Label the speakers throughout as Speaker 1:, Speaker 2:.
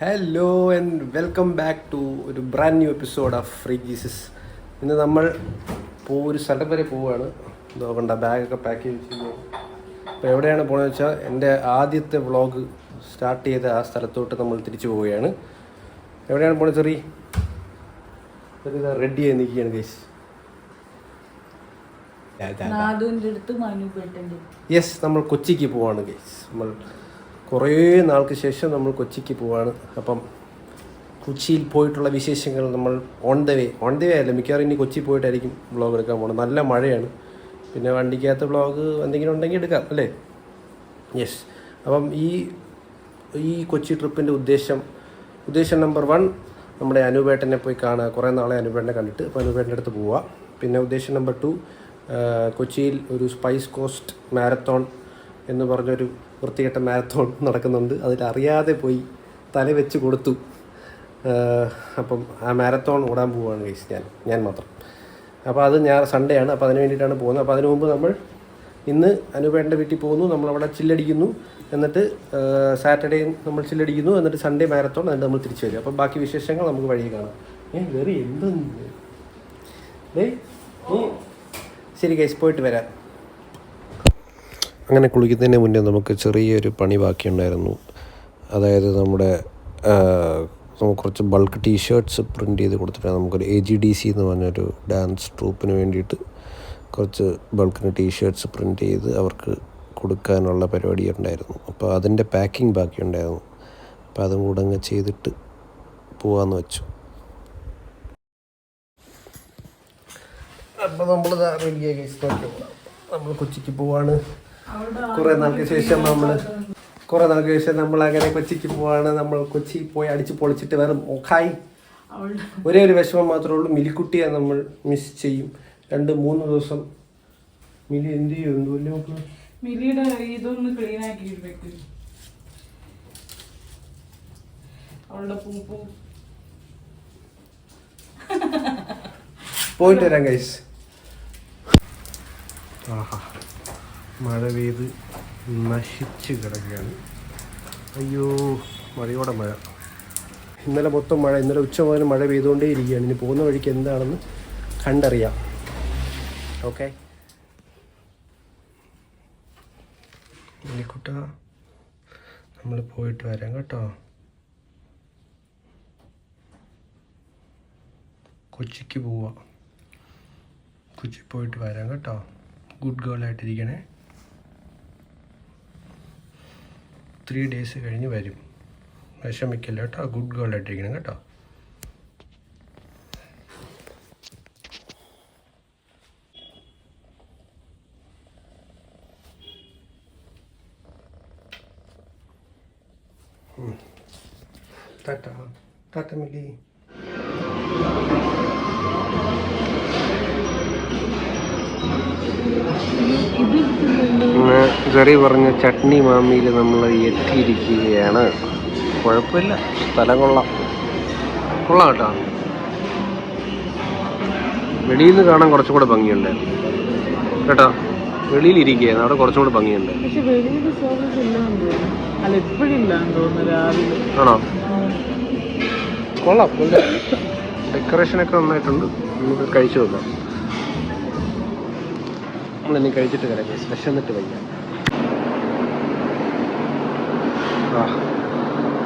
Speaker 1: Hello and welcome back to ഒരു brand new episode of free Jesus. ഇന്ന് നമ്മൾ ഒരു സ്ഥലം വരെ പോവുകയാണ്. നോക്കണ്ട, ബാഗൊക്കെ പാക്ക് ചെയ്ത് വെച്ചിരിക്കുകയാണ്. അപ്പോൾ എവിടെയാണ് പോകുന്നത് വെച്ചാൽ എൻ്റെ ആദ്യത്തെ വ്ളോഗ് സ്റ്റാർട്ട് ചെയ്ത ആ സ്ഥലത്തോട്ട് നമ്മൾ തിരിച്ചു പോവുകയാണ്. എവിടെയാണ് പോകുന്നത്? റെഡി ആയി നിൽക്കുകയാണ് ഗൈസ്. യെസ്, നമ്മൾ കൊച്ചിക്ക് പോവാണ് ഗൈസ്. നമ്മൾ കുറേ നാൾക്ക് ശേഷം നമ്മൾ കൊച്ചിക്ക് പോവാണ്. അപ്പം കൊച്ചിയിൽ പോയിട്ടുള്ള വിശേഷങ്ങൾ നമ്മൾ ഓൺ ദ വേ അല്ല, മിക്കവാറും ഇനി കൊച്ചി പോയിട്ടായിരിക്കും വ്ളോഗ് എടുക്കാൻ പോകുന്നത്. നല്ല മഴയാണ്, പിന്നെ വണ്ടിക്കകത്ത് വ്ളോഗ് എന്തെങ്കിലും ഉണ്ടെങ്കിൽ എടുക്കാം അല്ലേ. യെസ്, അപ്പം ഈ കൊച്ചി ട്രിപ്പിൻ്റെ ഉദ്ദേശം നമ്പർ 1 നമ്മുടെ അനുപേട്ടനെ പോയി കാണുക. കുറേ നാളെ അനുപേട്ടനെ കണ്ടിട്ട്, അപ്പോൾ അനുപേട്ടൻ്റെ അടുത്ത് പോവുക. പിന്നെ ഉദ്ദേശം നമ്പർ 2 കൊച്ചിയിൽ ഒരു സ്പൈസ് കോസ്റ്റ് മാരത്തോൺ എന്ന് പറഞ്ഞൊരു വൃത്തികെട്ട മാരത്തോൺ നടക്കുന്നുണ്ട്. അതിലറിയാതെ പോയി തല വെച്ച് കൊടുത്തു. അപ്പം ആ മാരത്തോൺ ഓടാൻ പോവുകയാണ് ഗൈസ്, ഞാൻ മാത്രം. അപ്പോൾ അത് സൺഡേ ആണ്, അപ്പോൾ അതിന് വേണ്ടിയിട്ടാണ് പോകുന്നത്. അപ്പോൾ അതിന് മുമ്പ് നമ്മൾ ഇന്ന് അനുപേട്ടൻ്റെ വീട്ടിൽ പോകുന്നു, നമ്മളവിടെ ചില്ലടിക്കുന്നു. എന്നിട്ട് സാറ്റർഡേയും നമ്മൾ ചില്ലടിക്കുന്നു, എന്നിട്ട് സൺഡേ മാരത്തോൺ, എന്നിട്ട് നമ്മൾ തിരിച്ചു വരും. അപ്പോൾ ബാക്കി വിശേഷങ്ങൾ നമുക്ക് വഴി കാണാം. വേറെ എന്തെന്ന് ശരി ഗൈസ്, പോയിട്ട് വരാം. അങ്ങനെ കുളിക്കുന്നതിന് മുന്നേ നമുക്ക് ചെറിയൊരു പണി ബാക്കിയുണ്ടായിരുന്നു. അതായത് നമുക്ക് കുറച്ച് ബൾക്ക് ടീഷർട്ട്സ് പ്രിൻ്റ് ചെയ്ത് കൊടുത്തിട്ടാണ്. നമുക്കൊരു AGDC എന്ന് പറഞ്ഞൊരു ഡാൻസ് ട്രൂപ്പിന് വേണ്ടിയിട്ട് കുറച്ച് ബൾക്കിന് ടീഷർട്ട്സ് പ്രിൻ്റ് ചെയ്ത് അവർക്ക് കൊടുക്കാനുള്ള പരിപാടി ഉണ്ടായിരുന്നു. അപ്പോൾ അതിൻ്റെ പാക്കിംഗ് ബാക്കിയുണ്ടായിരുന്നു. അപ്പോൾ അതും കൂടെ അങ്ങ് ചെയ്തിട്ട് പോകാമെന്ന് വെച്ചു. അപ്പോൾ നമ്മളിത് റെഡിയായി ഗൈസ്. നമ്മൾ കൊച്ചിക്ക് പോവാണ്. കുറേ നാൾക്ക് ശേഷം നമ്മൾ അങ്ങനെ കൊച്ചിക്ക് പോവാണ്. നമ്മൾ കൊച്ചി പോയി അടിച്ച് പൊളിച്ചിട്ട് വരും. ഓക്കായി ഒരേ ഒരു വിഷമം മാത്രമേ ഉള്ളൂ, മിലിക്കുട്ടിയെ നമ്മൾ മിസ് ചെയ്യും. 2-3 ദിവസം മിലി എന്ത് ചെയ്യും?
Speaker 2: മിലിയുടെ ഇതൊന്ന് ക്ലീൻ ആക്കി അവളുടെ പൂ
Speaker 1: പോയിട്ട് വരാം ഗൈസ്. ആഹാ, മഴ പെയ്ത് നശിച്ച് കിടക്കുകയാണ്. അയ്യോ, മഴയോടെ മഴ. ഇന്നലെ മൊത്തം മഴ, ഇന്നലെ ഉച്ച മുതൽ മഴ പെയ്തുകൊണ്ടേ ഇരിക്കുകയാണ്. ഇനി പോകുന്ന വഴിക്ക് എന്താണെന്ന് കണ്ടറിയാം. ഓക്കെ കുട്ട, നമ്മൾ പോയിട്ട് വരാം കേട്ടോ. കൊച്ചിക്ക് പോവാം. കൊച്ചി പോയിട്ട് വരാം കേട്ടോ. Good girl ആയിട്ടിരിക്കണേ. 3 days കഴിഞ്ഞ് വരും. വിഷമിക്കില്ല കേട്ടോ. ഗുഡ് ഗേൾ ആയിട്ടിരിക്കണം കേട്ടോ. ടാറ്റ മിലി. ജെറി പറഞ്ഞ ചട്നി മാമിയിൽ നമ്മൾ എത്തിയിരിക്കുകയാണ്. കുഴപ്പമില്ല, സ്ഥലം കൊള്ളാം കേട്ടോ. വെളിയിൽ നിന്ന് കാണാൻ കുറച്ചും കൂടെ ഭംഗിയുണ്ട് കേട്ടോ. വെളിയിലിരിക്കുകയാണ്, അവിടെ കുറച്ചും കൂടെ ഭംഗിയുണ്ട്. ആണോ? കൊള്ളാം, ഡെക്കറേഷനൊക്കെ നന്നായിട്ടുണ്ട്. നമുക്ക് കഴിച്ചു നോക്കാം. നമ്മളിനി കഴിച്ചിട്ട് വരാം. വിശന്നിട്ട് വയ്യ.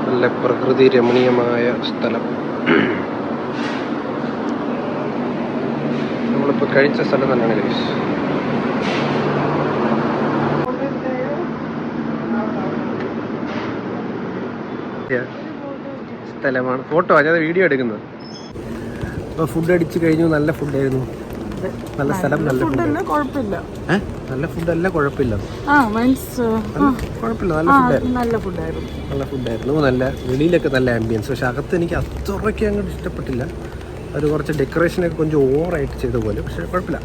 Speaker 1: നല്ല പ്രകൃതി രമണീയമായ സ്ഥലം. നമ്മളിപ്പോൾ കഴിച്ച സ്ഥലം തന്നെയാണ് ഗൈസ്. സ്ഥലമാണ്. ഫോട്ടോ ഞാൻ വീഡിയോ എടുക്കുന്നത്. അപ്പോൾ ഫുഡ് അടിച്ച് കഴിഞ്ഞു. നല്ല ഫുഡായിരുന്നു. നല്ല സ്ഥലം, നല്ല ഫുഡ്. നല്ല ഫുഡല്ല, കുഴപ്പമില്ല. നല്ല ഫുഡായിരുന്നു. നല്ല വെളിയിലൊക്കെ നല്ല ആംബിയൻസ്. പക്ഷെ അകത്ത് എനിക്ക് അത്രയ്ക്ക് അങ്ങോട്ട് ഇഷ്ടപ്പെട്ടില്ല. ഒരു കുറച്ച് ഡെക്കറേഷനൊക്കെ కొంచెం ഓവറായിട്ട് ചെയ്ത പോലെ. പക്ഷെ കുഴപ്പമില്ല,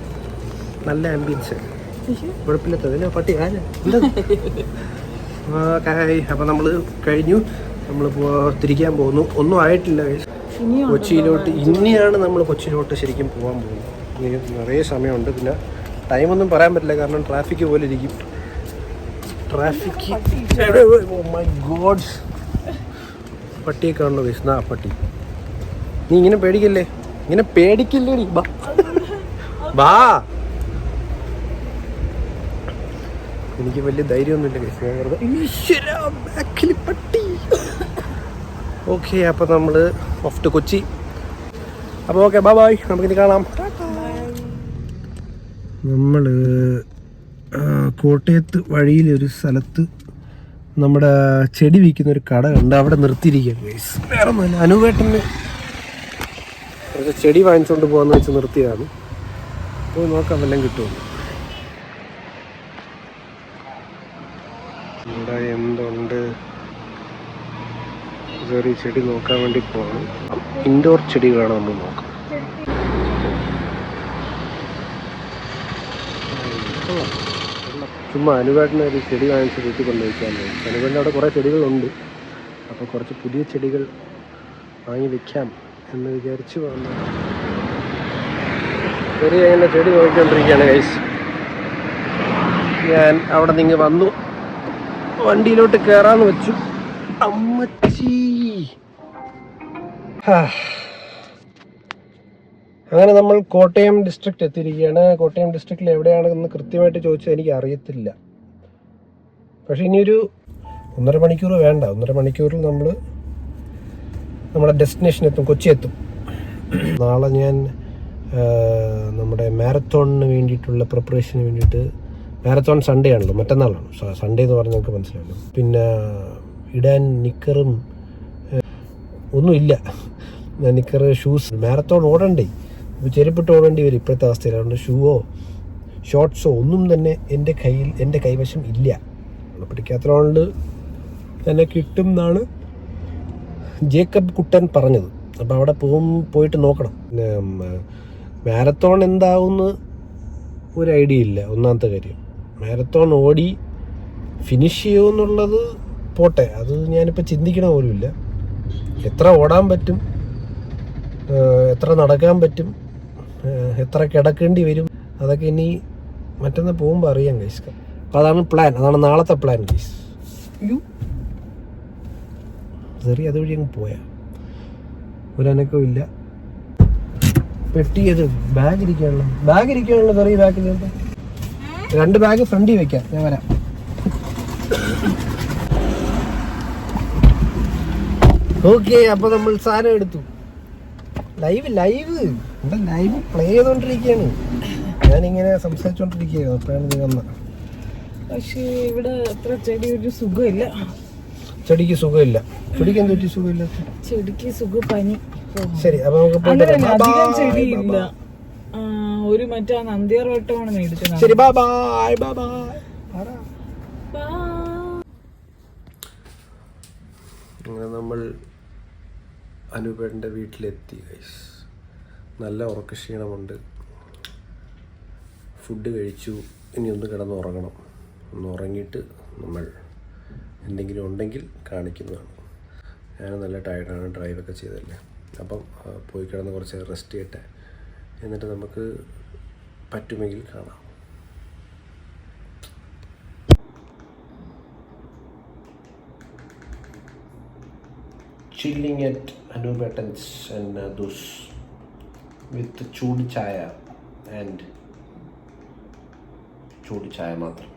Speaker 1: നല്ല ആംബിയൻസ്. കുഴപ്പമില്ലാത്തതിന് പട്ടി അപ്പം നമ്മൾ കഴിഞ്ഞു. നമ്മൾ തിരിക്കാൻ പോകുന്നു. ഒന്നും ആയിട്ടില്ല കൊച്ചിയിലോട്ട്. ഇനിയാണ് നമ്മൾ കൊച്ചിയിലോട്ട് ശരിക്കും പോകാൻ പോകുന്നത്. നിറയെ സമയമുണ്ട്. പിന്നെ ടൈമൊന്നും പറയാൻ പറ്റില്ല, കാരണം ട്രാഫിക് പോലെ ഇരിക്കും. ട്രാഫിക്, മൈ ഗോഡ്, പട്ടിയെ കാണുന്നു ഗൈസ്. ആ പട്ടി, നീ ഇങ്ങനെ പേടിക്കല്ലേ, ഇങ്ങനെ പേടിക്കില്ലേ നീ. ബാ, എനിക്ക് വലിയ ധൈര്യമൊന്നുമില്ല ഗൈസ്. ഞാൻ വെറുതെ ഈശ്വരാ ബാക്കിൽ പട്ടി. ഓക്കെ, അപ്പോൾ നമ്മൾ ഓഫ് ടു കൊച്ചി. അപ്പോൾ ഓക്കെ, ബൈ ബൈ, നമുക്കിനി കാണാം. നമ്മൾ കോട്ടയത്ത് വഴിയിലൊരു സ്ഥലത്ത് നമ്മുടെ ചെടി വിൽക്കുന്ന ഒരു കട ഉണ്ട്, അവിടെ നിർത്തിയിരിക്കുകയാണ് ഗൈസ്. വേറെ ഒന്നുമില്ല, അനുവേട്ടന് കുറച്ച് ചെടി വാങ്ങിച്ചുകൊണ്ട് പോകാമെന്ന് വെച്ച് നിർത്തിയതാണ്. പോയി നോക്കാം വല്ലതും കിട്ടുമോ. ഇവിടെ എന്തുണ്ട്, ചെറിയ ചെടി നോക്കാൻ വേണ്ടി പോകണം. ഇൻഡോർ ചെടികളാണ് നമ്മൾ നോക്കാം. ചുമ്മാ അനുവേട്ടന് ഒരു ചെടി വാങ്ങിച്ച് വീട്ടിൽ കൊണ്ടുവയ്ക്കാൻ. അനുവേട്ടൻ്റെ അവിടെ കുറേ ചെടികളുണ്ട്, അപ്പോൾ കുറച്ച് പുതിയ ചെടികൾ വാങ്ങി വെക്കാം എന്ന് വിചാരിച്ച് വന്നു. ചെറിയ അങ്ങനെ ചെടി നോക്കിക്കൊണ്ടിരിക്കുകയാണ് ഗൈസ്. ഞാൻ അവിടെ നിന്ന് വന്നു, വണ്ടിയിലോട്ട് കയറാമെന്ന് വെച്ചു. അമ്മച്ചി, അങ്ങനെ നമ്മൾ കോട്ടയം ഡിസ്ട്രിക്റ്റ് എത്തിയിരിക്കുകയാണ്. കോട്ടയം ഡിസ്ട്രിക്റ്റിൽ എവിടെയാണെന്ന് കൃത്യമായിട്ട് ചോദിച്ചാൽ എനിക്ക് അറിയത്തില്ല. പക്ഷേ ഇനിയൊരു 1.5 മണിക്കൂർ വേണ്ട, 1.5 മണിക്കൂറിൽ നമ്മൾ നമ്മുടെ ഡെസ്റ്റിനേഷൻ എത്തും, കൊച്ചി എത്തും. നാളെ ഞാൻ നമ്മുടെ മാരത്തോണിന് വേണ്ടിയിട്ടുള്ള പ്രിപ്പറേഷന് വേണ്ടിയിട്ട്, മാരത്തോൺ സൺഡേ ആണല്ലോ, മറ്റന്നാളാണ് സൺഡേ എന്ന് പറഞ്ഞാൽ നമുക്ക് മനസ്സിലായല്ലോ. പിന്നെ ഇടാൻ നിക്കറും ഒന്നുമില്ല, നിക്കറ് ഷൂസ്. മാരത്തോൺ ഓടണ്ടേ, ഇപ്പോൾ ചെരുപ്പിട്ട് ഓടേണ്ടി വരും ഇപ്പോഴത്തെ അവസ്ഥയിൽ. അതുകൊണ്ട് ഷൂവോ ഷോർട്ട്സോ ഒന്നും തന്നെ എൻ്റെ കൈവശം ഇല്ല. പിടിക്കാത്തതുകൊണ്ട് തന്നെ കിട്ടും എന്നാണ് ജേക്കബ് കുട്ടൻ പറഞ്ഞത്. അപ്പോൾ അവിടെ പോയിട്ട് നോക്കണം. മാരത്തോൺ എന്താവുമെന്ന് ഒരു ഐഡിയ ഇല്ല. ഒന്നാമത്തെ കാര്യം, മാരത്തോൺ ഓടി ഫിനിഷ് ചെയ്യുമെന്നുള്ളത് പോട്ടെ, അത് ഞാനിപ്പോൾ ചിന്തിക്കണ പോലുമില്ല. എത്ര ഓടാൻ പറ്റും, എത്ര നടക്കാൻ പറ്റും, എത്ര കിടക്കേണ്ടി വരും, അതൊക്കെ ഇനി മറ്റൊന്ന് പോകുമ്പോൾ അറിയാം ഗൈസ്. അപ്പോൾ അതാണ് പ്ലാൻ, അതാണ് നാളത്തെ പ്ലാൻ ഗൈസ്. ചെറിയ അതുവഴി അങ്ങ് പോയാൽ ഒരനക്കവും ഇല്ല. പെട്ടി അത് ബാഗ് ഇരിക്കാനുള്ള ചെറിയ ബാഗ് 2 ബാഗ് ഫ്രണ്ടിൽ വെക്കാം. ഞാൻ വരാം. ഓക്കെ, അപ്പോൾ നമ്മൾ സാധനം എടുത്തു. ലൈവ് പ്ലേ ചെയ്തോണ്ടിരിക്കുകയാണ്. ഞാനിങ്ങനെ സംസാരിച്ചോണ്ടിരിക്കുകയായിരുന്നു, അപ്പോഴാണ് നീ വന്ന.
Speaker 2: പക്ഷേ ഇവിടെ അത്ര ചെടി ഒരു സുഖമില്ല.
Speaker 1: ചെടിക്ക് സുഖമില്ല. ചെടിക്ക് എന്ത് പറ്റി സുഖമില്ല?
Speaker 2: ചെടിക്ക് സുഖം പനി.
Speaker 1: ശരി, അപ്പൊ നമുക്ക്
Speaker 2: അധികം ചെടിയില്ല. ഒരു മറ്റേ നന്ദിയാർ വട്ടമാണ് മേടിച്ചത്.
Speaker 1: ശരി, ബൈ ബൈ. അങ്ങനെ നമ്മൾ അനുപേട്ടൻ്റെ വീട്ടിലെത്തി ഗൈസ്. നല്ല ഉറക്കക്ഷീണമുണ്ട്. ഫുഡ് കഴിച്ചു. ഇനി ഒന്ന് കിടന്ന് ഉറങ്ങണം. ഒന്ന് ഉറങ്ങിയിട്ട് നമ്മൾ എന്തെങ്കിലും ഉണ്ടെങ്കിൽ കാണിക്കുന്നതാണ്. ഞാൻ നല്ല ടയർഡാണ്, ഡ്രൈവൊക്കെ ചെയ്തല്ലേ. അപ്പം പോയി കിടന്ന് കുറച്ച് റെസ്റ്റ് ചെയ്യട്ടെ, എന്നിട്ട് നമുക്ക് പറ്റുമെങ്കിൽ കാണാം. Chilling at Anubettans and Nadus with ചൂട് ചായ and ചൂട് ചായ മാത്രം.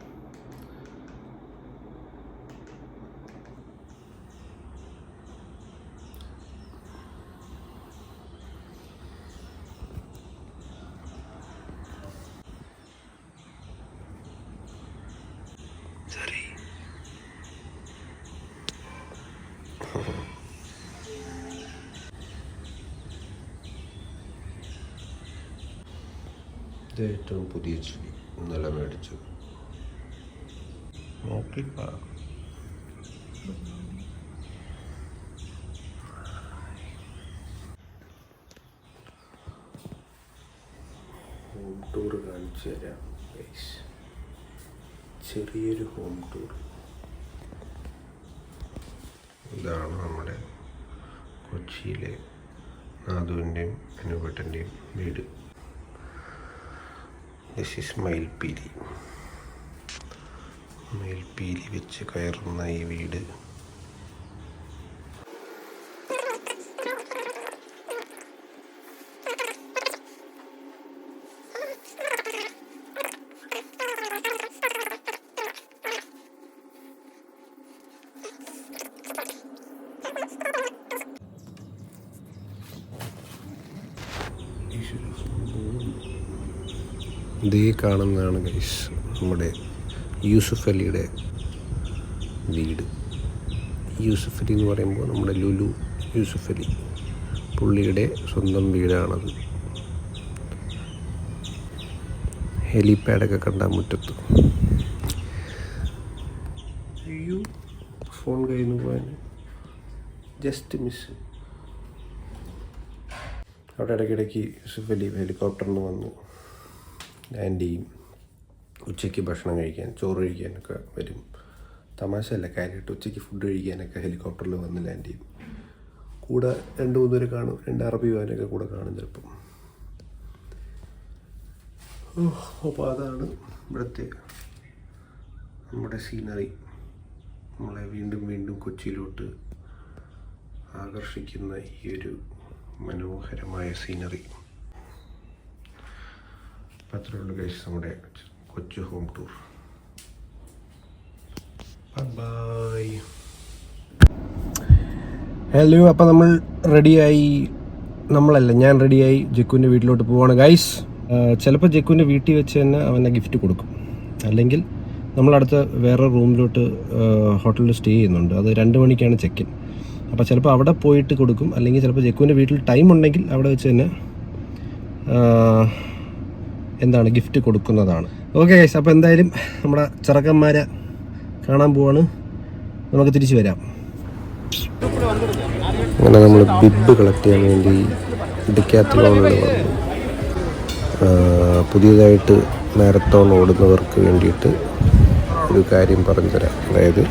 Speaker 1: ഇത് ഏറ്റവും പുതിയ ചെടി, ഇന്നലെ മേടിച്ചു. നോക്കിപ്പാ. ഹോം ടൂർ കാണിച്ചു തരാം. ചെറിയൊരു ഹോം ടൂർ. ഇതാണ് നമ്മുടെ കൊച്ചിയിലെ നാദുവിൻ്റെയും അനുപേട്ടൻ്റെയും വീട്. ദിസ് ഈസ് മയിൽപ്പീലി. മയിൽപ്പീലി വെച്ച് കയറുന്ന ഈ വീട് ഇതേ കാണുന്നതാണ് ഗൈസ് നമ്മുടെ യൂസുഫ് അലിയുടെ വീട്. യൂസുഫ് അലി എന്ന് പറയുമ്പോൾ നമ്മുടെ ലുലു യൂസുഫ് അലി പുള്ളിയുടെ സ്വന്തം വീടാണത്. ഹെലിപാഡൊക്കെ കണ്ട മുറ്റത്ത്. അയ്യോ, ഫോൺ കയ്യിൽ നിന്ന് പോകാൻ ജസ്റ്റ് മിസ്. അവിടെ ഇടയ്ക്കിടയ്ക്ക് യൂസുഫ് അലി ഹെലികോപ്റ്ററിന് വന്നു ലാൻഡ് ചെയ്യും. ഉച്ചയ്ക്ക് ഭക്ഷണം കഴിക്കാൻ, ചോറ് കഴിക്കാനൊക്കെ വരും. തമാശയല്ല, കാര്യമായിട്ട് ഉച്ചയ്ക്ക് ഫുഡ് കഴിക്കാനൊക്കെ ഹെലികോപ്റ്ററിൽ വന്ന് ലാൻഡ് ചെയ്യും. കൂടെ 2-3 പേര് കാണും, 2 അറബി വാനൊക്കെ കൂടെ കാണും ചിലപ്പം. അപ്പോൾ അതാണ് ഇവിടുത്തെ നമ്മുടെ സീനറി. നമ്മളെ വീണ്ടും വീണ്ടും കൊച്ചിയിലോട്ട് ആകർഷിക്കുന്ന ഈ ഒരു മനോഹരമായ സീനറി. അത്രേ ഉള്ളൂ ഗൈസ് നമ്മുടെ കൊച്ചു ഹോം ടൂർ. ബൈ. ഹലോ, അപ്പോൾ നമ്മൾ റെഡിയായി. ഞാൻ റെഡിയായി ജക്കുവിൻ്റെ വീട്ടിലോട്ട് പോവാണ് ഗൈസ്. ചിലപ്പോൾ ജക്കുവിൻ്റെ വീട്ടിൽ വെച്ച് തന്നെ അവനെ ഗിഫ്റ്റ് കൊടുക്കും. അല്ലെങ്കിൽ നമ്മളടുത്ത് വേറെ റൂമിലോട്ട് ഹോട്ടലിൽ സ്റ്റേ ചെയ്യുന്നുണ്ട്. അത് 2 മണിക്കാണ് ചെക്ക് ഇൻ. അപ്പോൾ ചിലപ്പോൾ അവിടെ പോയിട്ട് കൊടുക്കും. അല്ലെങ്കിൽ ചിലപ്പോൾ ജക്കുവിൻ്റെ വീട്ടിൽ ടൈം ഉണ്ടെങ്കിൽ അവിടെ വെച്ച് തന്നെ ഗിഫ്റ്റ് കൊടുക്കുന്നതാണ്. ഓക്കെ ഗൈസ്, അപ്പോൾ എന്തായാലും നമ്മുടെ ചെറുക്കന്മാരെ കാണാൻ പോവാണ്. നമുക്ക് തിരിച്ചു വരാം. അങ്ങനെ നമ്മൾ ബിബ് കളക്ട് ചെയ്യാൻ വേണ്ടി ഡിക്കാത്തലോണിൽ വന്നു. പുതിയതായിട്ട് മാരത്തോൺ ഓടുന്നവർക്ക് വേണ്ടിയിട്ട് ഒരു കാര്യം പറഞ്ഞു തരാം. അതായത്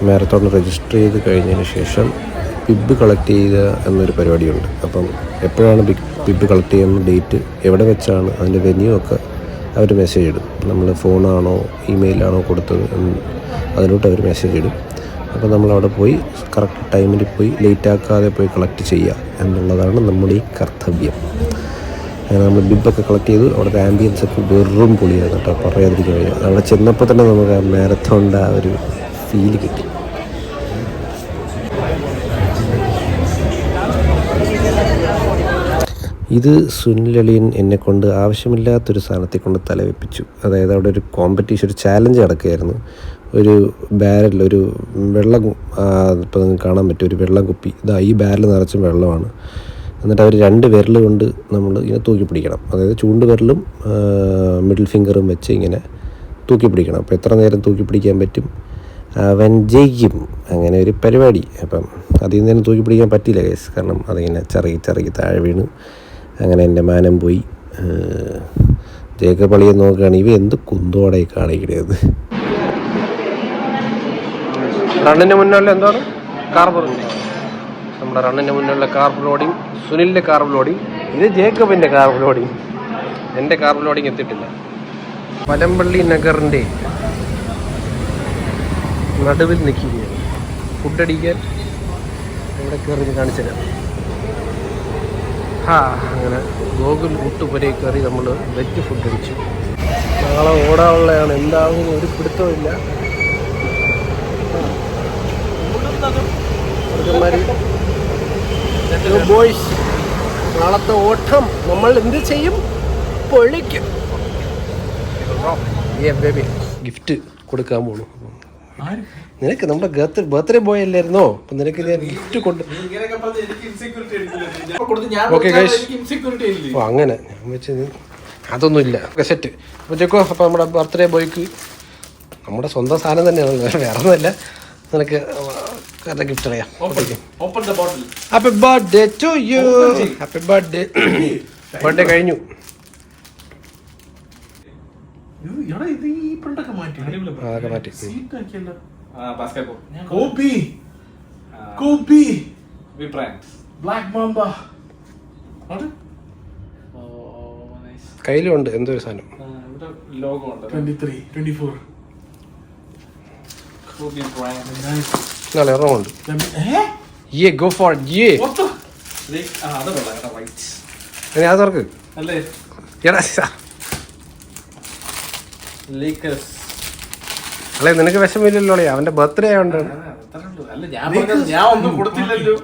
Speaker 1: മാരത്തോൺ രജിസ്റ്റർ ചെയ്ത് കഴിഞ്ഞതിന് ശേഷം ബിബ് കളക്ട് ചെയ്യുക എന്നൊരു പരിപാടിയുണ്ട്. അപ്പം എപ്പോഴാണ് ബിബ് കളക്ട് ചെയ്യുന്ന ഡേറ്റ്, എവിടെ വെച്ചാണ്, അതിൻ്റെ വെന്യൂ ഒക്കെ അവർ മെസ്സേജ് ഇടും. നമ്മൾ ഫോണാണോ ഇമെയിലാണോ കൊടുത്തത് അതിലോട്ട് അവർ മെസ്സേജ് ഇടും. അപ്പോൾ നമ്മളവിടെ പോയി കറക്റ്റ് ടൈമിൽ പോയി ലേറ്റാക്കാതെ പോയി കളക്ട് ചെയ്യുക എന്നുള്ളതാണ് നമ്മുടെ ഈ കർത്തവ്യം. അങ്ങനെ നമ്മൾ ബിബൊക്കെ കളക്ട് ചെയ്തു. അവിടുത്തെ ആംബിയൻസ് ഒക്കെ വെറും പൊളിയാണ് കേട്ടോ, പറയാതിരിക്കാൻ വയ്യ. അവിടെ ചെന്നപ്പോൾ തന്നെ നമുക്ക് ആ മാരത്തോണിൻ്റെ ആ ഒരു ഫീൽ കിട്ടി. ഇത് സുനിൽ അലിയൻ എന്നെക്കൊണ്ട് ആവശ്യമില്ലാത്തൊരു സാധനത്തെ കൊണ്ട് തലവെപ്പിച്ചു. അതായത് അവിടെ ഒരു കോമ്പറ്റീഷൻ, ഒരു ചാലഞ്ച് നടക്കുകയായിരുന്നു. ഒരു ബാരൽ, ഒരു വെള്ളം, ഇപ്പോൾ നിങ്ങൾക്ക് കാണാൻ പറ്റും, ഒരു വെള്ളം കുപ്പി. ഈ ബാരൽ നിറച്ചും വെള്ളമാണ്. എന്നിട്ട് അവർ 2 വിരൽ കൊണ്ട് നമ്മൾ ഇങ്ങനെ തൂക്കി പിടിക്കണം. അതായത് ചൂണ്ട് വിരലും മിഡിൽ ഫിംഗറും വെച്ച് ഇങ്ങനെ തൂക്കി പിടിക്കണം. അപ്പോൾ എത്ര നേരം തൂക്കി പിടിക്കാൻ പറ്റും അവൻ ജയിക്കും. അങ്ങനെ ഒരു പരിപാടി. അപ്പം അതിൽ നിന്ന് തൂക്കി പിടിക്കാൻ പറ്റിയില്ല കേസ്, കാരണം അതിങ്ങനെ ചെറുകി താഴെ വീണ്. അങ്ങനെ എൻ്റെ മാനം പോയി. ജേക്കബളിയെ നോക്കുകയാണ്, ഇവ എന്ത് കുന്തോടെ കാണിക്കണത്. റണ്ണിന് മുന്നുള്ള എന്താണ് കാർബർ, നമ്മുടെ റണ്ണിന് മുന്നുള്ള കാർബ് ലോഡിങ്, സുനിലിൻ്റെ കാർബ് ലോഡിങ്, ഇത് ജേക്കബിൻ്റെ കാർബ് ലോഡിങ്. എൻ്റെ കാർബ് ലോഡിങ് എത്തിയിട്ടില്ല. പലമ്പള്ളി നഗറിൻ്റെ നടുവിൽ നിൽക്കുകയാണ്. ഫുഡടിക്കാൻ ഇവിടെ കയറി കാണിച്ചു തരാം. അങ്ങനെ ഗോകുൽ ഊട്ടുപുരേ കയറി നമ്മൾ വെജ് ഫുഡ് അടിച്ചു. നാളെ ഓടാനുള്ളതാണ്, എന്താവും ഒരു പിടുത്തമില്ല. ബോയ്സ്, നാളത്തെ ഓട്ടം നമ്മൾ എന്ത് ചെയ്യും? പൊളിക്കും. ഗിഫ്റ്റ് കൊടുക്കാൻ പോണു നിനക്ക്. നമ്മുടെ ബർത്ത്ഡേ ബോയ് അല്ലായിരുന്നോ? അപ്പം നിനക്ക് ഞാൻ ഗിഫ്റ്റ് കൊണ്ട്. ഓക്കെ ഗൈസ്, ഓ അങ്ങനെ ഞാൻ വെച്ച് അതൊന്നുമില്ല. സെറ്റ്. അപ്പോൾ ചെക്കോ, അപ്പോൾ നമ്മുടെ ബർത്ത്ഡേ ബോയ്ക്ക് നമ്മുടെ സ്വന്തം സാധനം തന്നെയാണ്, വേറെ ഒന്നുമല്ല. നിനക്ക് ഗിഫ്റ്റ് അറിയാം. Happy birthday to you. Happy birthday. Birthday കഴിഞ്ഞു. അതൊക്കെ മാറ്റി. കയ്യിലുണ്ട് എന്തോ ഒരു സാധനം. നാളെ ഇറങ്ങുന്നുണ്ട്. ഗോ ഫോർ അതർക്ക് അല്ലേ, നിനക്ക് വിഷമില്ലല്ലോ. അവന്റെ ബർത്ത്ഡേ ആയതുകൊണ്ടാണ്.
Speaker 3: അല്ല ഞാൻ ഒന്നും കൊടുത്തില്ലല്ലോ.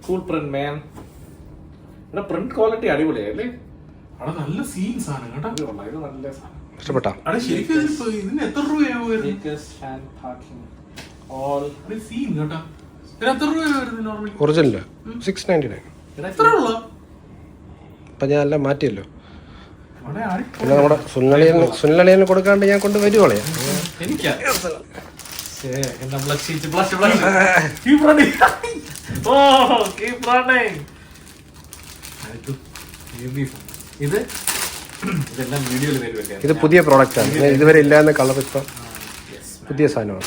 Speaker 3: കൂൾ പ്രിന്റ് മാൻ. പ്രിന്റ് ക്വാളിറ്റി അടിപൊളിയല്ലേ? അവിടെ നല്ല സീൻസ് ആണ് കേട്ടോ. ഇത് നല്ല സാധനം.
Speaker 1: ഇഷ്ടപ്പെട്ടോ?
Speaker 3: ശരിക്കും ഇതിന് എത്ര രൂപയാവും?
Speaker 1: ഒറിജിനല് 699. അപ്പൊ ഞാൻ എല്ലാം മാറ്റിയല്ലോ. പിന്നെ നമ്മുടെ സുനിലളിയന് കൊടുക്കാണ്ട് ഞാൻ കൊണ്ട് വരുവോളെ. ഇത് പുതിയ പ്രോഡക്റ്റ് ആണ്, ഇതുവരെ ഇല്ലാന്ന കളർ ഇപ്പം പുതിയ സാധനമാണ്.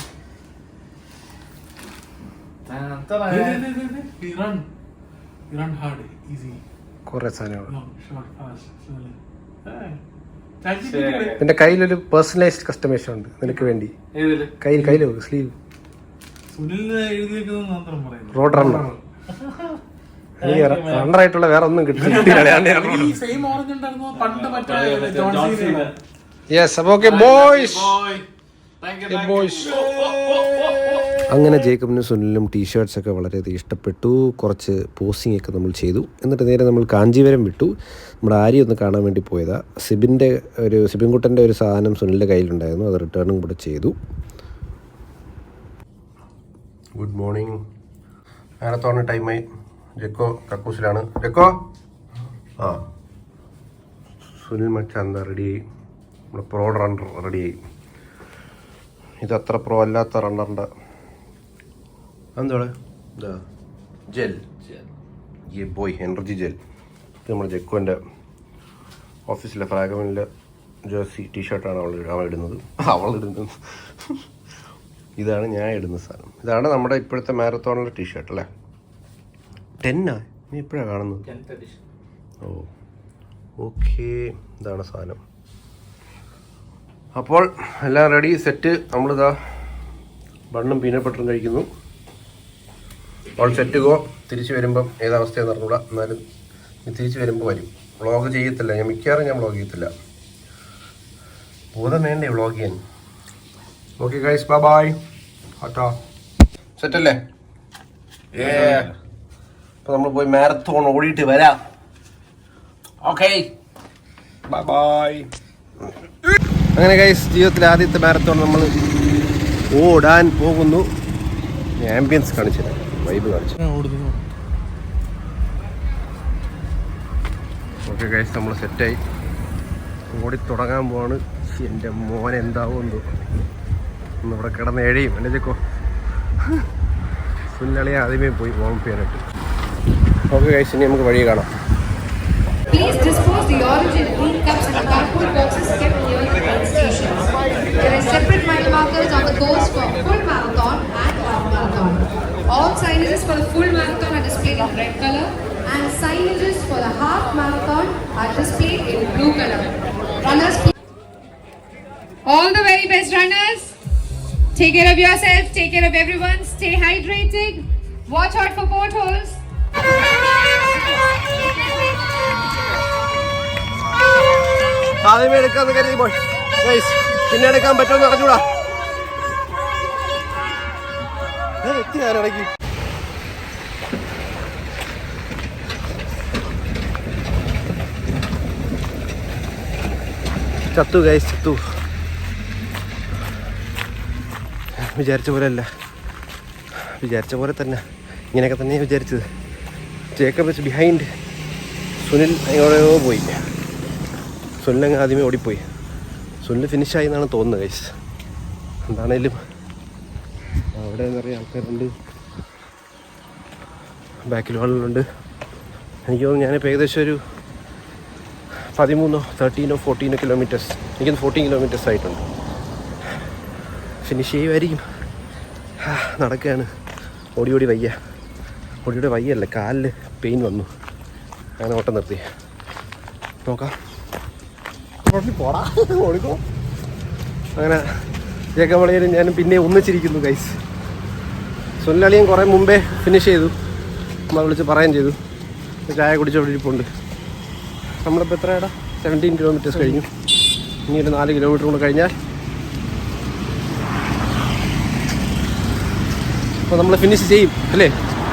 Speaker 1: കുറെ സാധനങ്ങൾ. എന്റെ കയ്യിലൊരു പേഴ്സണലൈസ്ഡ് കസ്റ്റമൈസേഷൻ ഉണ്ട് നിനക്ക് വേണ്ടി. കയ്യിൽ സ്ലീവ് റോഡ് റണ്ണർ. റണ്ണറായിട്ടുള്ള വേറെ ഒന്നും കിട്ടില്ല. യെസ്, അപ്പൊ ഓക്കെ ബോയ്സ്. അങ്ങനെ ജേക്കബിനും സുനിലും ടീഷർട്സ് ഒക്കെ വളരെയധികം ഇഷ്ടപ്പെട്ടു. കുറച്ച് പോസ്റ്റിംഗ് ഒക്കെ നമ്മൾ ചെയ്തു. എന്നിട്ട് നേരെ നമ്മൾ കാഞ്ചീപുരം വിട്ടു. നമ്മുടെ ആര്യ ഒന്ന് കാണാൻ വേണ്ടി പോയതാ. സിബിൻകുട്ടൻ്റെ ഒരു സാധനം സുനിലിൻ്റെ കയ്യിലുണ്ടായിരുന്നു, അത് റിട്ടേണും കൂടെ ചെയ്തു. Good morning. മാരത്തോണിന് ടൈമായി. ജെക്കോ കക്കൂസിലാണ്. ജെക്കോ സുനിൽ മച്ചാന്ത റെഡിയായി. നമ്മുടെ പ്രോ റണ്ണർ റെഡിയായി. ഇത് അത്ര പ്രോ അല്ലാത്ത റണ്ണറിൻ്റെ എന്താണ് ജെൽ ബോയ് എനർജി ജെൽ. ഇത് നമ്മുടെ ജെക്കോൻ്റെ ഓഫീസിലെ ഫ്രാഗമനിലെ ജേഴ്സി ടീഷർട്ടാണ് അവളിടുന്നത്. ഇതാണ് ഞാൻ ഇടുന്ന സാധനം. ഇതാണ് നമ്മുടെ ഇപ്പോഴത്തെ മാരത്തോണിലെ ടീഷർട്ട് അല്ലേ? 10 നീ എപ്പോഴാണ് കാണുന്നത്? ഓ ഓക്കെ, ഇതാണ് സാധനം. അപ്പോൾ എല്ലാം റെഡി, സെറ്റ്. നമ്മളിതാ ബണ്ണും പീനട്ട് ബട്ടറും കഴിക്കുന്നു. All set go. തിരിച്ച് വരുമ്പം ഏതവസ്ഥയെന്ന് അറിഞ്ഞൂടാ, എന്നാലും തിരിച്ച് വരുമ്പോൾ വരും. വ്ളോഗ് ചെയ്യത്തില്ല ഞാൻ, മിക്കവാറും ഞാൻ വ്ളോഗ് ചെയ്യത്തില്ല. ബോധം വേണ്ടേ വ്ളോഗ് ചെയ്യാൻ? Okay guys, bye bye. ടാറ്റാ. സെറ്റല്ലേ? അപ്പോൾ നമ്മൾ പോയി മാരത്തോൺ ഓടിയിട്ട് വരാം. Okay, bye bye. അങ്ങനെ ഗൈസ്, ജീവിതത്തിലെ ആദ്യത്തെ മാരത്തോൺ നമ്മൾ ഓടാൻ പോകുന്നു. ആംബിയൻസ് കാണിച്ചില്ല, വൈബ് കാണിച്ചു. ഓക്കെ ഗൈസ്, നമ്മൾ സെറ്റായി ഓടി തുടങ്ങാൻ പോവാണ്. എൻ്റെ മോനെ എന്താവുമെന്തോ ഇവിടെ കിടന്ന് എഴയും. എൻ്റെ ചെക്കോ സുനിലളിയെ ആദ്യമേ പോയി വാം ചെയ്യാനായിട്ട്. ഓക്കെ ഗൈസ്, ഇനി നമുക്ക് വഴി കാണാം.
Speaker 4: Please dispose the orange and green cups in the cardboard boxes kept near the train stations. There are separate mile markers on the course for full marathon and half marathon. All signages for the full marathon are displayed in red color and signages for the half marathon are displayed in blue color. Runners, all the very best runners. Take care of yourself, take care of everyone, stay hydrated, watch out for potholes.
Speaker 1: ആദ്യമേ എടുക്കാന്ന് കരുതി പോയി guys, പിന്നെ എടുക്കാൻ പറ്റുമെന്ന് അറിഞ്ഞൂടാ. എത്തി ഞാനിടയ്ക്ക്. ചത്തു ഗൈസ്, ചത്തു. വിചാരിച്ച പോലെ അല്ല, വിചാരിച്ച പോലെ തന്നെ, ഇങ്ങനെയൊക്കെ തന്നെയാണ് വിചാരിച്ചത്. Jacob is behind. സുനിൽ എവിടെയോ പോയി. സുനിലങ്ങ് ആദ്യമേ ഓടിപ്പോയി. സുനിൽ ഫിനിഷായി എന്നാണ് തോന്നുന്നത് ഗൈസ്. എന്താണേലും അവിടെ നിറയെ ആൾക്കാരുണ്ട്, ബാക്കിൽ ആളുകളുണ്ട്. എനിക്ക് തോന്നുന്നു ഞാനിപ്പോൾ ഏകദേശം ഒരു 13 14 കിലോമീറ്റേഴ്സ്, എനിക്കൊന്ന് 14 കിലോമീറ്റേഴ്സ് ആയിട്ടുണ്ട്. ഫിനിഷ് ചെയ്യുമായിരിക്കും. നടക്കുകയാണ്. ഓടി വയ്യല്ല, കാലിൽ പെയിൻ വന്നു. അങ്ങനെ ഓട്ടം നിർത്തി. നോക്കാം, പോടാ ഓടിക്കോ. അങ്ങനെ ജേക്കബളിയും ഞാനും പിന്നെ ഒന്നിച്ചിരിക്കുന്നു ഗൈസ്. സുനിലളിയും കുറേ മുമ്പേ ഫിനിഷ് ചെയ്തു. നമ്മൾ വിളിച്ച് പറയുകയും ചെയ്തു. ചായ കുടിച്ചോണ്ടിരിപ്പുണ്ട്. നമ്മളിപ്പോൾ എത്രയാടാ 17 കിലോമീറ്റേഴ്സ് കഴിഞ്ഞു. ഇനി ഒരു 4 കിലോമീറ്റർ കൂടെ കഴിഞ്ഞാൽ അപ്പോൾ നമ്മൾ ഫിനിഷ് ചെയ്യും അല്ലേ?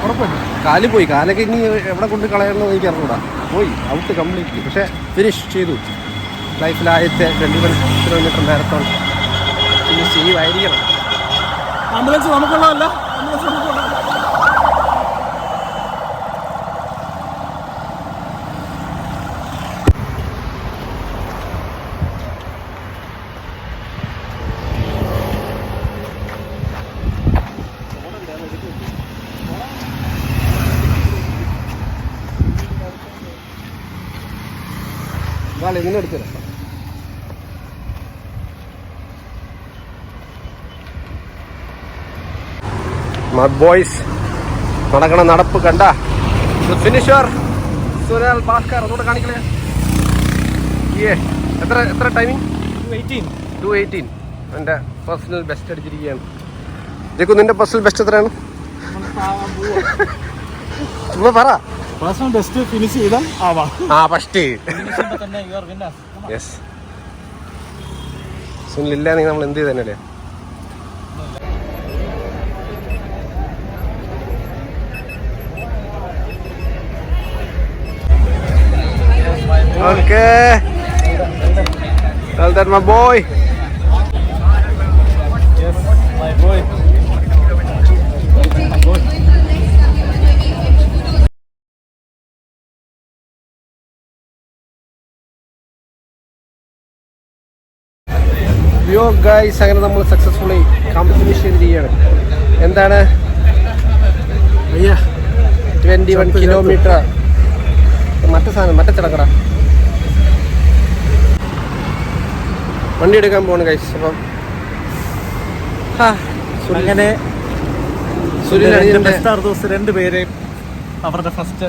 Speaker 1: ഉറപ്പാണ്. കാല് പോയി, കാലൊക്കെ ഇനി എവിടെ കൊണ്ട് കളയണമെന്ന് എനിക്ക് അറിഞ്ഞൂടാ. പോയി ഔട്ട് കംപ്ലീറ്റ്ലി. പക്ഷേ ഫിനിഷ് ചെയ്തു. ലൈഫിലാദ്യത്തെ 21 കിലോമീറ്റർ മാരത്തോൺ ഫിനിഷ് ചെയ്യുമായിരിക്കണം.
Speaker 3: ആംബുലൻസ് നമുക്കുള്ളതല്ല, ആംബുലൻസ് നമുക്കുള്ള.
Speaker 1: എങ്ങനെ എടുത്തരാം. ബോയ്സ് നടക്കണ നടപ്പ് കണ്ട ഫിനിഷർ സുരാൽ ഭാസ്കർ അതുകൊണ്ട് കാണിക്കണേ. എത്ര ടൈമിങ്? 2:18. എൻ്റെ പേഴ്സണൽ ബെസ്റ്റ് അടിച്ചിരിക്കുകയാണ്. ജെക്കു, നിന്റെ പേഴ്സണൽ ബെസ്റ്റ് എത്രയാണ്? ചുമ്മാ പറ.
Speaker 3: പേഴ്സണൽ ബെസ്റ്റ് ഫിനിഷ് ചെയ്താൽ
Speaker 1: ഫസ്റ്റ്. യെസ്, സുനിലില്ല, നിങ്ങൾ നമ്മൾ എന്ത് ചെയ്തല്ലേ? Okay. Well done, my boy.
Speaker 3: Yes, my boy.
Speaker 1: യോ ഗൈസ്, അങ്ങനെ നമ്മൾ സക്സസ്ഫുള്ളി ഫിനിഷ് ചെയ്തിരിക്കുകയാണ്. എന്താണ് 21 കിലോമീറ്റർ. മറ്റേ സാധനം, മറ്റേ ചടക്കട വണ്ടി എടുക്കാൻ പോകണം ഗൈസ്. അപ്പം
Speaker 3: അങ്ങനെ രണ്ടുപേരെ അവരുടെ ഫസ്റ്റ്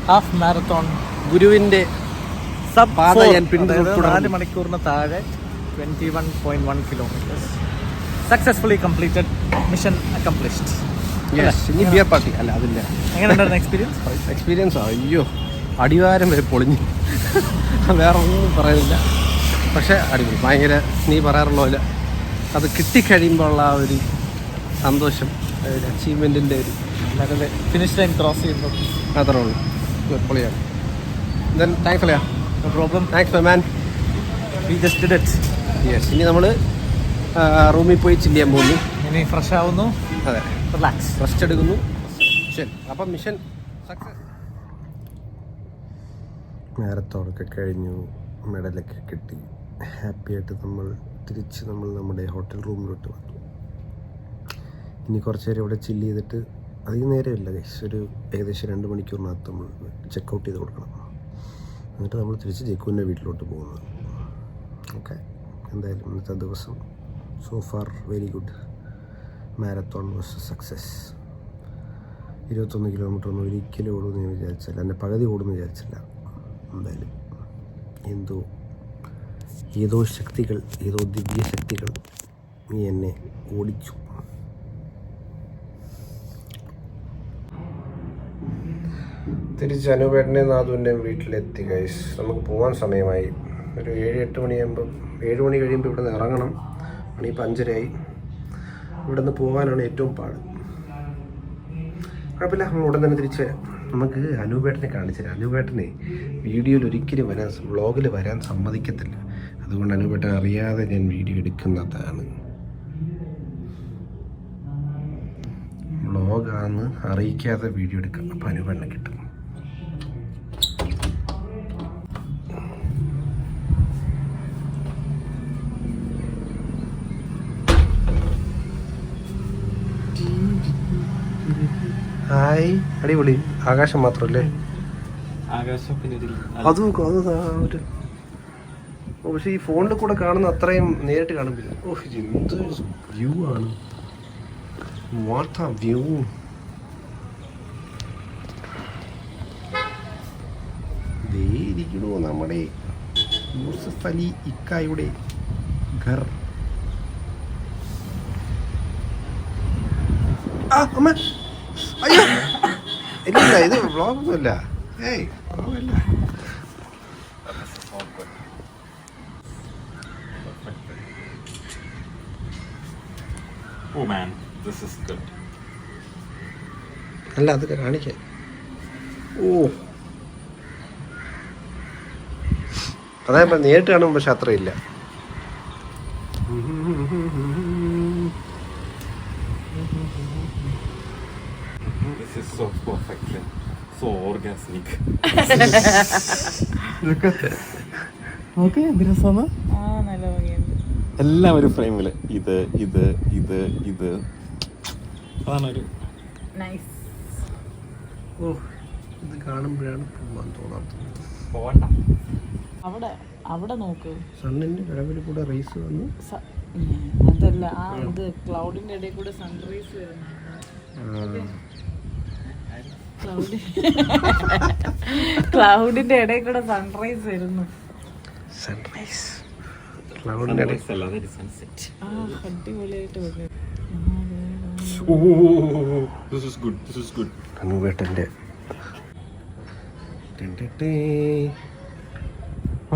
Speaker 3: ഹാഫ് മാരത്തോൺ
Speaker 1: ഗുരുവിന്റെ പാത ഞാൻ
Speaker 3: 4 മണിക്കൂറിന് താഴെ 21.1 kilometres successfully completed. Mission accomplished.
Speaker 1: ഇനി ബിയർ പാർട്ടി അല്ല, അതില്ല.
Speaker 3: എങ്ങനെയുണ്ടായിരുന്നു എക്സ്പീരിയൻസ്?
Speaker 1: അയ്യോ, അടിവാരം വരെ പൊളിഞ്ഞു. വേറെ ഒന്നും പറയുന്നില്ല. പക്ഷേ അടിപൊളി, ഭയങ്കര നീ പറയാറുള്ള പോലെ അത് കിട്ടിക്കഴിയുമ്പോൾ ഉള്ള ആ ഒരു സന്തോഷം, ഒരു അച്ചീവ്മെൻറ്റിൻ്റെ ഒരു
Speaker 3: ഫിനിഷ് ലൈൻ ക്രോസ് ചെയ്യുമ്പോൾ
Speaker 1: അത്രേ ഉള്ളൂ. പൊളിയാണ്. ദെൻ താങ്ക്സ് അല്ലയാ.
Speaker 3: No problem.
Speaker 1: Thanks my man.
Speaker 3: We just did it.
Speaker 1: Yes, ഇനി നമ്മൾ റൂമിൽ പോയി ചില്ല് ചെയ്യാൻ പോകുന്നു.
Speaker 3: ഇനി ഫ്രഷ് ആവുന്നു.
Speaker 1: അതെ,
Speaker 3: റിലാക്സ്,
Speaker 1: റെസ്റ്റ് എടുക്കുന്നു. ശരി, അപ്പം മിഷൻ സക്സസ്. മാരത്തോണൊക്കെ കഴിഞ്ഞു, മെഡലൊക്കെ കിട്ടി, ഹാപ്പിയായിട്ട് നമ്മൾ തിരിച്ച് നമ്മുടെ ഹോട്ടൽ റൂമിലോട്ട് വന്നു. ഇനി കുറച്ച് നേരം ഇവിടെ ചില്ല് ചെയ്തിട്ട് അധികം നേരമില്ല ഗൈസ്, ഒരു ഏകദേശം 2 മണിക്കൂറിനകത്ത് നമ്മൾ ചെക്കൗട്ട് ചെയ്ത് കൊടുക്കണം. എന്നിട്ട് നമ്മൾ തിരിച്ച് ജെക്കുവിൻ്റെ വീട്ടിലോട്ട് പോകുന്നത്. ഓക്കെ, എന്തായാലും ഇന്നത്തെ ദിവസം so far very good. Marathon was A success. 21 kilometre ഒന്നും ഒരിക്കലും ഓടുമെന്ന് ഞാൻ വിചാരിച്ചില്ല, എൻ്റെ പകുതി ഓടുമെന്ന് വിചാരിച്ചില്ല. എന്തായാലും ഏതോ ശക്തികൾ, ഏതോ ദിവ്യ ശക്തികൾ നീ എന്നെ ഓടിച്ചു. തിരിച്ച് അനൂപേട്ടൻ്റെ നാഥുവിൻ്റെ വീട്ടിലെത്തി ഗൈസ്. നമുക്ക് പോകാൻ സമയമായി. ഒരു 7-8 മണിയാകുമ്പോൾ 7 മണി കഴിയുമ്പോൾ ഇവിടെ നിന്ന് ഇറങ്ങണം. മണിയിപ്പോൾ 5:30 ഇവിടെ നിന്ന് പോകാനാണ് ഏറ്റവും പാട്. കുഴപ്പമില്ല, നമ്മൾ ഉടൻ തന്നെ തിരിച്ചു വരാം. നമുക്ക് അനൂപേട്ടനെ കാണിച്ചുതരാം. അനൂപേട്ടനെ വീഡിയോയിൽ ഒരിക്കലും വ്ളോഗിൽ വരാൻ സമ്മതിക്കത്തില്ല. അതുകൊണ്ട് അനൂപേട്ടൻ അറിയാതെ ഞാൻ വീഡിയോ എടുക്കുന്നതാണ്. വ്ളോഗാന്ന് അറിയിക്കാതെ വീഡിയോ എടുക്കാം. അപ്പം അനൂപേട്ടനെ കിട്ടും. ഹായ്, അടിപൊളി. ആകാശം മാത്രമല്ലേ?
Speaker 3: ആകാശം പിന്നെ
Speaker 1: അത് പക്ഷെ ഈ ഫോണിൽ കൂടെ കാണുന്ന അത്രയും നേരിട്ട് കാണുന്നില്ല. ഓഹ്, എന്ത് വ്യൂ ആണ്! വാട്ട് ആ വ്യൂ! ഇരിക്കണോ നമ്മുടെ യൂസഫ് അലി ഇക്കായുടെ ഘർ. അമ്മ, അയ്യോ, ഇല്ല, ഇത് വ്ളോഗൊന്നുമല്ല. ഏയ്, വ്ളോഗല്ല.
Speaker 3: Oh man, this is good.
Speaker 1: അല്ല അത് കാണിക്കാൻ. ഓ അതായത് നേരിട്ട് കാണുമ്പോൾ പക്ഷെ അത്രയില്ല.
Speaker 3: This is so perfection, so organic.
Speaker 2: ആ നല്ല ഭംഗിയുണ്ട്.
Speaker 3: എല്ലാം ഒരു ഫ്രെയിമില് ഇത് ഇത് ഇത് ഇത് അതാണ് ഒരു
Speaker 2: നൈസ്.
Speaker 1: ഓ ഇത് കാണുമ്പോഴാണ് പോകാൻ തോന്നാത്തത്.
Speaker 3: പോവണ്ട.
Speaker 2: അവിടെ നോക്ക്.
Speaker 1: സണ്ണിന്റെ ഇടവിൽ കൂടെ റേസ് വന്നു.
Speaker 2: അതല്ല ആ ഇത് ക്ലൗഡിന്റെ ഇടയിൽ കൂടെ സൺറൈസ് ക്ലൗഡിന്റെ ഇടയിൽ കൂടെ സൺറൈസ് വരുന്നു.
Speaker 1: സൺറൈസ് ക്ലൗഡിന്റെ ഇടയിൽ.
Speaker 2: ആ അടിപൊളിയായിട്ട് വരും.
Speaker 3: This is good. This is good.
Speaker 1: അനുവേട്ടന്റെ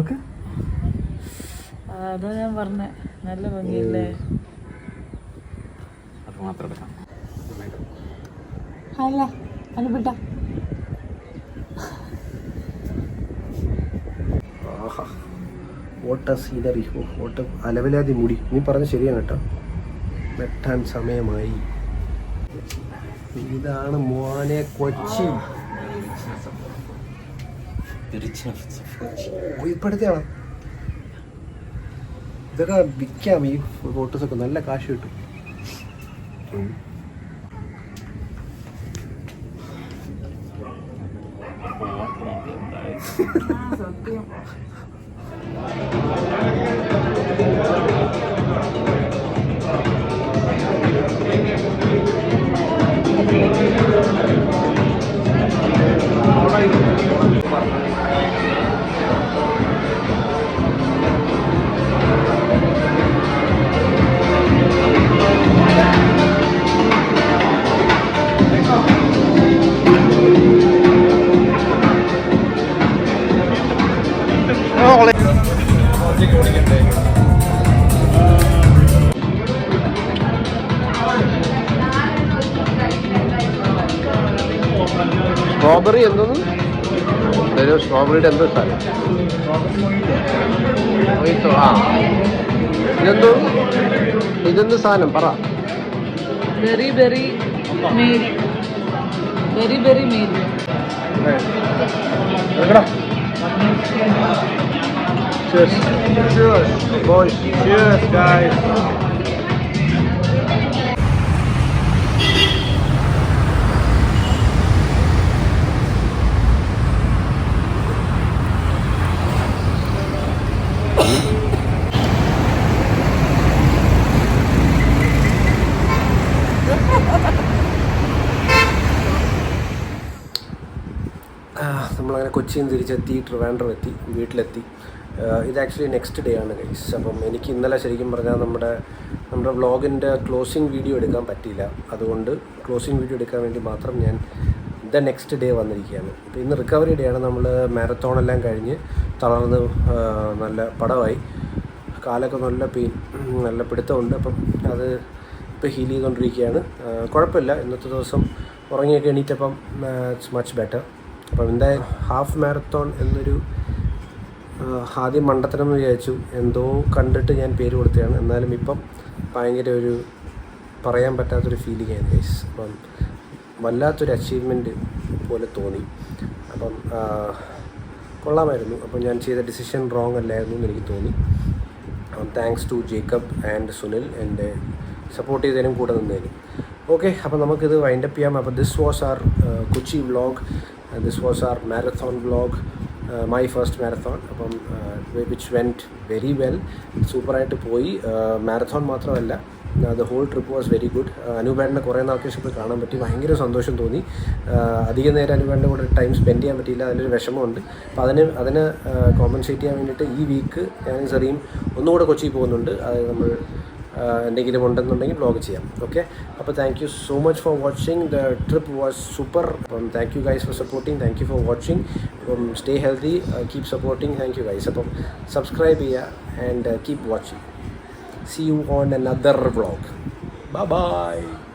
Speaker 3: Okay.
Speaker 2: അതാ ഞാൻ പറഞ്ഞേ, നല്ല ഭംഗിയല്ലേ.
Speaker 3: അത് മാത്രം എടുക്കാം.
Speaker 2: അല്ല അനുപെട്ട
Speaker 1: ആഹാ വോട്ട സീനറി, വോട്ട അലവലാതി മുടി. നീ പറഞ്ഞ ശരിയാണ് കേട്ടോ, വെട്ടാൻ സമയമായി. ഇതാണ് മോനെ കൊച്ചി. ഇപ്പോഴത്തെയാണ് ഇതൊക്കെ വിൽക്കാം. ഈ ഫോട്ടോസൊക്കെ നല്ല കാശ് കിട്ടും.
Speaker 2: സത്യം.
Speaker 1: സ്ട്രോബെറി എന്തോന്ന് സ്ട്രോബെറിയുടെ എന്തോ സാധനം. ആ ഇതെന്തോ ഇതെന്ത് സാധനം പറ.
Speaker 2: Berry berry Mary, berry berry Mary.
Speaker 1: Cheers. Cheers, boys. Cheers, guys. നമ്മളങ്ങനെ കൊച്ചിയിൽ നിന്ന് തിരിച്ചെത്തി, ട്രിവാൻഡ്രം എത്തി, വീട്ടിലെത്തി. ഇത് ആക്ച്വലി നെക്സ്റ്റ് ഡേ ആണ് ഗൈസ്. അപ്പം എനിക്ക് ഇന്നലെ ശരിക്കും പറഞ്ഞാൽ നമ്മുടെ വ്ളോഗിൻ്റെ ക്ലോസിങ് വീഡിയോ എടുക്കാൻ പറ്റിയില്ല. അതുകൊണ്ട് ക്ലോസിങ് വീഡിയോ എടുക്കാൻ വേണ്ടി മാത്രം ഞാൻ നെക്സ്റ്റ് ഡേ വന്നിരിക്കുകയാണ്. ഇപ്പോൾ ഇന്ന് റിക്കവറി ഡേ ആണ്. നമ്മൾ മാരത്തോണെല്ലാം കഴിഞ്ഞ് തളർന്ന് നല്ല പടമായി, കാലൊക്കെ നല്ല പെയിൻ, നല്ല പിടുത്തമുണ്ട്. അപ്പം അത് ഇപ്പോൾ ഹീൽ ചെയ്തുകൊണ്ടിരിക്കുകയാണ്. കുഴപ്പമില്ല. ഇന്നത്തെ ദിവസം ഉറങ്ങിയൊക്കെ എണീറ്റപ്പം ഇറ്റ്സ് മച്ച് ബെറ്റർ. അപ്പം എന്തായാലും ഹാഫ് മാരത്തോൺ എന്നൊരു ആദ്യം മണ്ടത്തരം എന്ന് വിചാരിച്ചു, എന്തോ കണ്ടിട്ട് ഞാൻ പേര് കൊടുത്തതാണ്. എന്നാലും ഇപ്പം ഭയങ്കര ഒരു പറയാൻ പറ്റാത്തൊരു ഫീലിംഗ് ആയിരുന്നു ഗൈസ്. അപ്പം വല്ലാത്തൊരു അച്ചീവ്മെൻറ്റ് പോലെ തോന്നി. അപ്പം കൊള്ളാമായിരുന്നു. അപ്പം ഞാൻ ചെയ്ത ഡിസിഷൻ റോങ് അല്ലായിരുന്നു എന്ന് എനിക്ക് തോന്നി. അപ്പം thanks to Jacob and Sunil, എൻ്റെ സപ്പോർട്ട് ചെയ്തതിനും കൂടെ നിന്നതിനും. ഓക്കെ, അപ്പം നമുക്കിത് വൈൻഡപ്പ് ചെയ്യാം. അപ്പോൾ this was our Kochi vlog, this was our marathon vlog, my first marathon. അപ്പം വിച്ച് വെൻറ്റ് വെരി വെൽ, സൂപ്പറായിട്ട് പോയി. മാരത്തോൺ മാത്രമല്ല, the whole trip was very good. അനൂപേട്ടനെ കുറേ നാൾക്ക് ശേഷം കാണാൻ പറ്റി, ഭയങ്കര സന്തോഷം തോന്നി. അധികം നേരം അനൂപേട്ടൻ്റെ കൂടെ ടൈം സ്പെൻഡ് ചെയ്യാൻ പറ്റിയില്ല, അതിലൊരു വിഷമമുണ്ട്. അപ്പോൾ അതിനെ കോമ്പൻസേറ്റ് ചെയ്യാൻ വേണ്ടിയിട്ട് ഈ വീക്ക് ഞാൻ സെറിയും ഒന്നുകൂടെ കൊച്ചി പോകുന്നുണ്ട്. അതായത് നമ്മൾ എന്തെങ്കിലും ഉണ്ടെന്നുണ്ടെങ്കിൽ വ്ളോഗ് ചെയ്യാം. ഓക്കെ, അപ്പോൾ thank you so much for watching. The trip was super. അപ്പം thank you guys for supporting, thank you for watching. അപ്പം stay healthy, keep supporting. Thank you guys. അപ്പം സബ്സ്ക്രൈബ് ചെയ്യുക and keep watching. See you on another vlog. By.